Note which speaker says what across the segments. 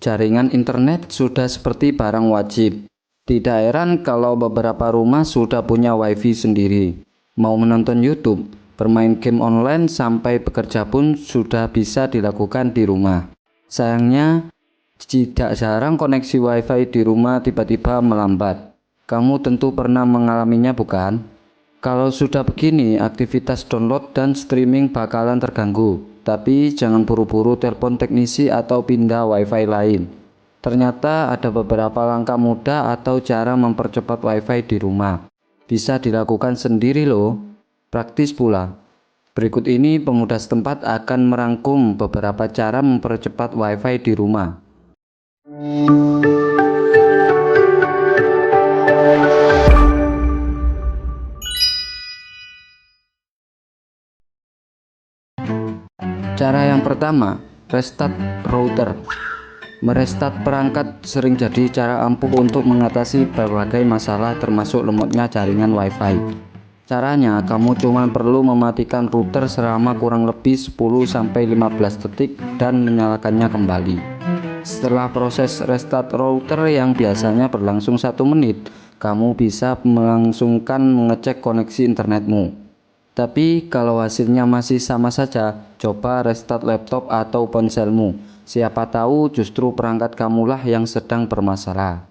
Speaker 1: jaringan internet sudah seperti barang wajib. Tidak heran kalau beberapa rumah sudah punya wifi sendiri. Mau menonton YouTube, bermain game online, sampai bekerja pun sudah bisa dilakukan di rumah. Sayangnya, tidak jarang koneksi wifi di rumah tiba-tiba melambat. Kamu tentu pernah mengalaminya, bukan? Kalau sudah begini, aktivitas download dan streaming bakalan terganggu. Tapi jangan buru-buru telepon teknisi atau pindah wifi lain. Ternyata ada beberapa langkah mudah atau cara mempercepat wifi di rumah. Bisa dilakukan sendiri loh, praktis pula. Berikut ini pemuda setempat akan merangkum beberapa cara mempercepat wifi di rumah. Cara yang pertama, restart router. Merestart perangkat sering jadi cara ampuh untuk mengatasi berbagai masalah termasuk lemotnya jaringan wifi. Caranya, kamu cuma perlu mematikan router selama kurang lebih 10-15 detik dan menyalakannya kembali. Setelah proses restart router yang biasanya berlangsung 1 menit, kamu bisa melangsungkan mengecek koneksi internetmu. Tapi kalau hasilnya masih sama saja, coba restart laptop atau ponselmu. Siapa tahu justru perangkat kamulah yang sedang bermasalah.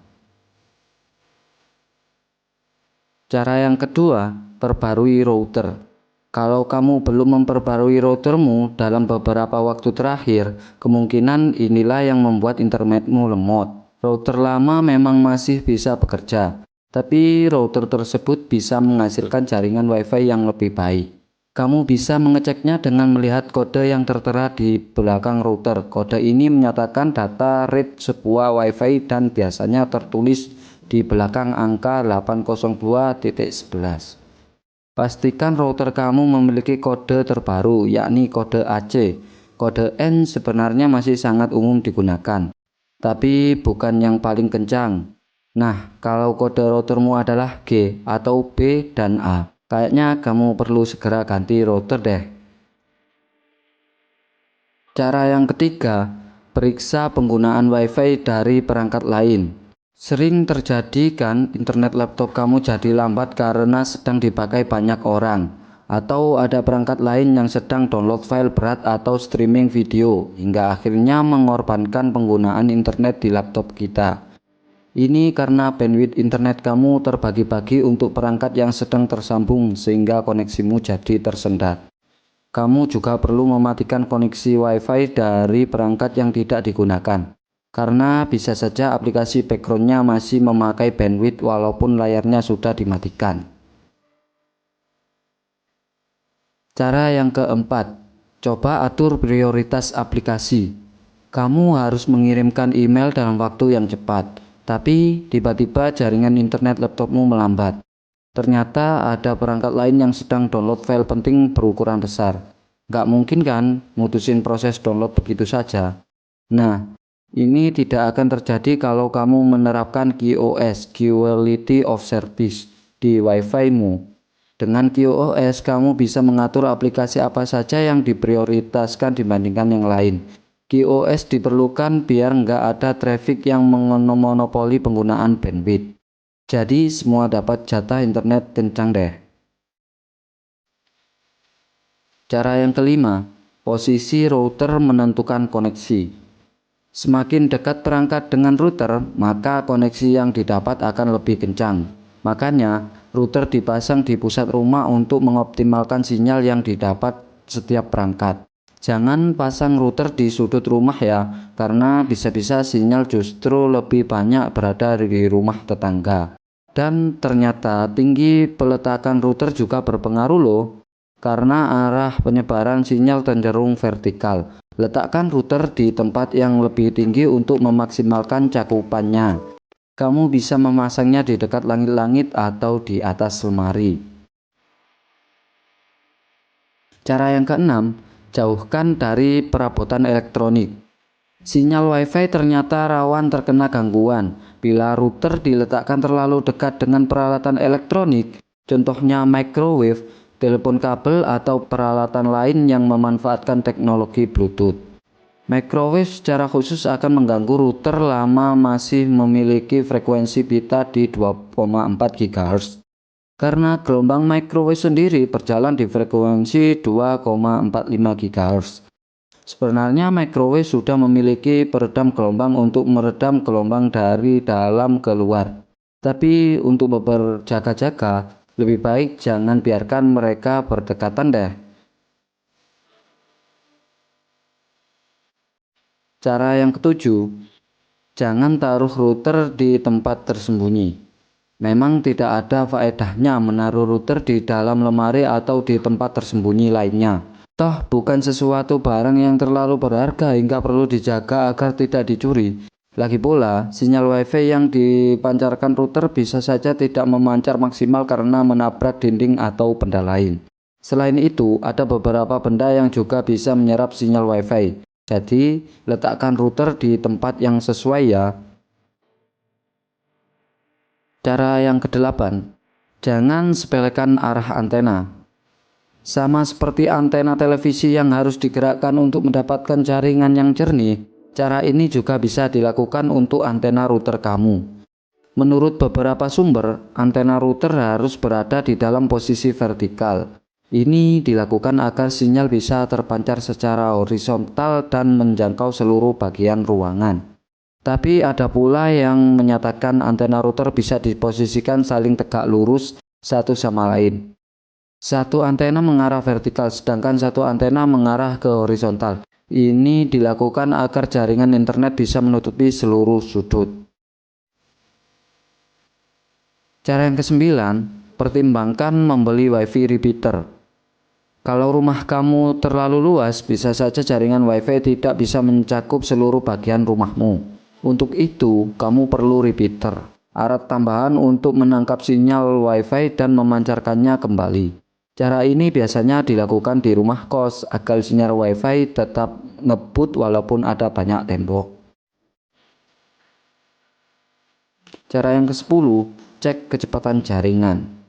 Speaker 1: Cara yang kedua, perbarui router. Kalau kamu belum memperbarui routermu dalam beberapa waktu terakhir, kemungkinan inilah yang membuat internetmu lemot. Router lama memang masih bisa bekerja, tapi router tersebut bisa menghasilkan jaringan wifi yang lebih baik. Kamu bisa mengeceknya dengan melihat kode yang tertera di belakang router. Kode ini menyatakan data rate sebuah wifi dan biasanya tertulis di belakang angka 802.11. Pastikan router kamu memiliki kode terbaru, yakni kode AC. Kode N sebenarnya masih sangat umum digunakan, tapi bukan yang paling kencang. Nah, kalau kode routermu adalah G atau B dan A, kayaknya kamu perlu segera ganti router deh. Cara yang ketiga, periksa penggunaan wifi dari perangkat lain. Sering terjadi kan internet laptop kamu jadi lambat karena sedang dipakai banyak orang, atau ada perangkat lain yang sedang download file berat atau streaming video, hingga akhirnya mengorbankan penggunaan internet di laptop kita. Ini karena bandwidth internet kamu terbagi-bagi untuk perangkat yang sedang tersambung sehingga koneksimu jadi tersendat. Kamu juga perlu mematikan koneksi wifi dari perangkat yang tidak digunakan, karena bisa saja aplikasi backgroundnya masih memakai bandwidth walaupun layarnya sudah dimatikan. Cara yang keempat, coba atur prioritas aplikasi. Kamu harus mengirimkan email dalam waktu yang cepat, tapi tiba-tiba jaringan internet laptopmu melambat. Ternyata ada perangkat lain yang sedang download file penting berukuran besar. Nggak mungkin kan mutusin proses download begitu saja. Nah, ini tidak akan terjadi kalau kamu menerapkan QoS, Quality of Service, di Wi-Fi-mu. Dengan QoS, kamu bisa mengatur aplikasi apa saja yang diprioritaskan dibandingkan yang lain. QoS diperlukan biar nggak ada traffic yang memonopoli penggunaan bandwidth. Jadi semua dapat jatah internet kencang deh. Cara yang kelima, posisi router menentukan koneksi. Semakin dekat perangkat dengan router, maka koneksi yang didapat akan lebih kencang. Makanya, router dipasang di pusat rumah untuk mengoptimalkan sinyal yang didapat setiap perangkat. Jangan pasang router di sudut rumah ya, karena bisa-bisa sinyal justru lebih banyak berada di rumah tetangga. Dan ternyata tinggi peletakan router juga berpengaruh loh, karena arah penyebaran sinyal cenderung vertikal. Letakkan router di tempat yang lebih tinggi untuk memaksimalkan cakupannya. Kamu bisa memasangnya di dekat langit-langit atau di atas lemari. Cara yang keenam, jauhkan dari perabotan elektronik. Sinyal wifi ternyata rawan terkena gangguan bila router diletakkan terlalu dekat dengan peralatan elektronik, contohnya microwave, telepon kabel, atau peralatan lain yang memanfaatkan teknologi Bluetooth. Microwave secara khusus akan mengganggu router lama masih memiliki frekuensi beta di 2,4 GHz. Karena gelombang microwave sendiri berjalan di frekuensi 2,45 GHz. Sebenarnya microwave sudah memiliki peredam gelombang untuk meredam gelombang dari dalam ke luar. Tapi untuk berjaga-jaga, lebih baik jangan biarkan mereka berdekatan deh. Cara yang ketujuh, jangan taruh router di tempat tersembunyi. Memang tidak ada faedahnya menaruh router di dalam lemari atau di tempat tersembunyi lainnya. Toh bukan sesuatu barang yang terlalu berharga hingga perlu dijaga agar tidak dicuri. Lagi pula, sinyal wifi yang dipancarkan router bisa saja tidak memancar maksimal karena menabrak dinding atau benda lain. Selain itu, ada beberapa benda yang juga bisa menyerap sinyal wifi. Jadi, letakkan router di tempat yang sesuai ya. Cara yang kedelapan, jangan sepelekan arah antena. Sama seperti antena televisi yang harus digerakkan untuk mendapatkan jaringan yang jernih, cara ini juga bisa dilakukan untuk antena router kamu. Menurut beberapa sumber, antena router harus berada di dalam posisi vertikal. Ini dilakukan agar sinyal bisa terpancar secara horizontal dan menjangkau seluruh bagian ruangan. Tapi ada pula yang menyatakan antena router bisa diposisikan saling tegak lurus satu sama lain. Satu antena mengarah vertikal, sedangkan satu antena mengarah ke horizontal. Ini dilakukan agar jaringan internet bisa menutupi seluruh sudut. Cara yang kesembilan, pertimbangkan membeli WiFi repeater. Kalau rumah kamu terlalu luas, bisa saja jaringan WiFi tidak bisa mencakup seluruh bagian rumahmu. Untuk itu, kamu perlu repeater, alat tambahan untuk menangkap sinyal WiFi dan memancarkannya kembali. Cara ini biasanya dilakukan di rumah kos agar sinyal WiFi tetap ngebut walaupun ada banyak tembok. Cara yang ke-10, cek kecepatan jaringan.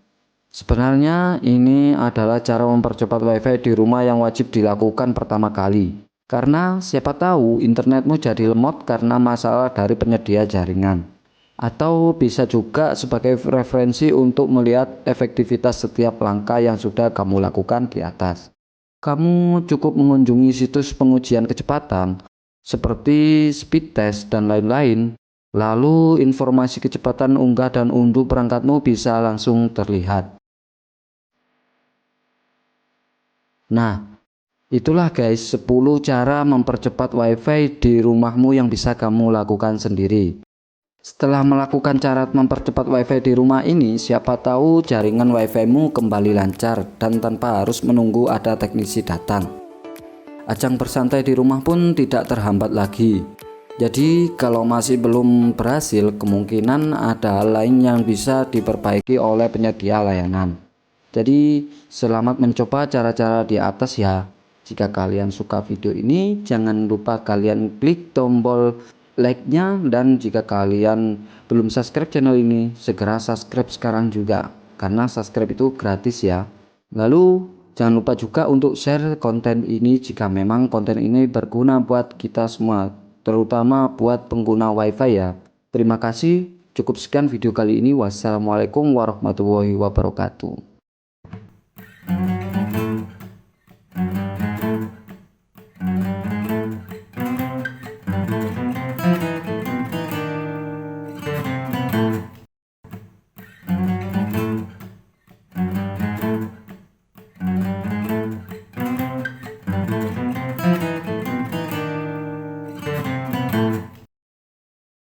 Speaker 1: Sebenarnya ini adalah cara mempercepat WiFi di rumah yang wajib dilakukan pertama kali. Karena siapa tahu internetmu jadi lemot karena masalah dari penyedia jaringan. Atau bisa juga sebagai referensi untuk melihat efektivitas setiap langkah yang sudah kamu lakukan di atas. Kamu cukup mengunjungi situs pengujian kecepatan seperti speed test dan lain-lain. Lalu informasi kecepatan unggah dan unduh perangkatmu bisa langsung terlihat. Nah, itulah guys 10 cara mempercepat WiFi di rumahmu yang bisa kamu lakukan sendiri. Setelah melakukan cara mempercepat WiFi di rumah ini, siapa tahu jaringan WiFi-mu kembali lancar dan tanpa harus menunggu ada teknisi datang. Ajang bersantai di rumah pun tidak terhambat lagi. Jadi kalau masih belum berhasil, kemungkinan ada hal lain yang bisa diperbaiki oleh penyedia layanan. Jadi selamat mencoba cara-cara di atas ya. Jika kalian suka video ini, jangan lupa kalian klik tombol like-nya, dan jika kalian belum subscribe channel ini, segera subscribe sekarang juga, karena subscribe itu gratis ya. Lalu jangan lupa juga untuk share konten ini jika memang konten ini berguna buat kita semua, terutama buat pengguna WiFi ya. Terima kasih, cukup sekian video kali ini. Wassalamualaikum warahmatullahi wabarakatuh.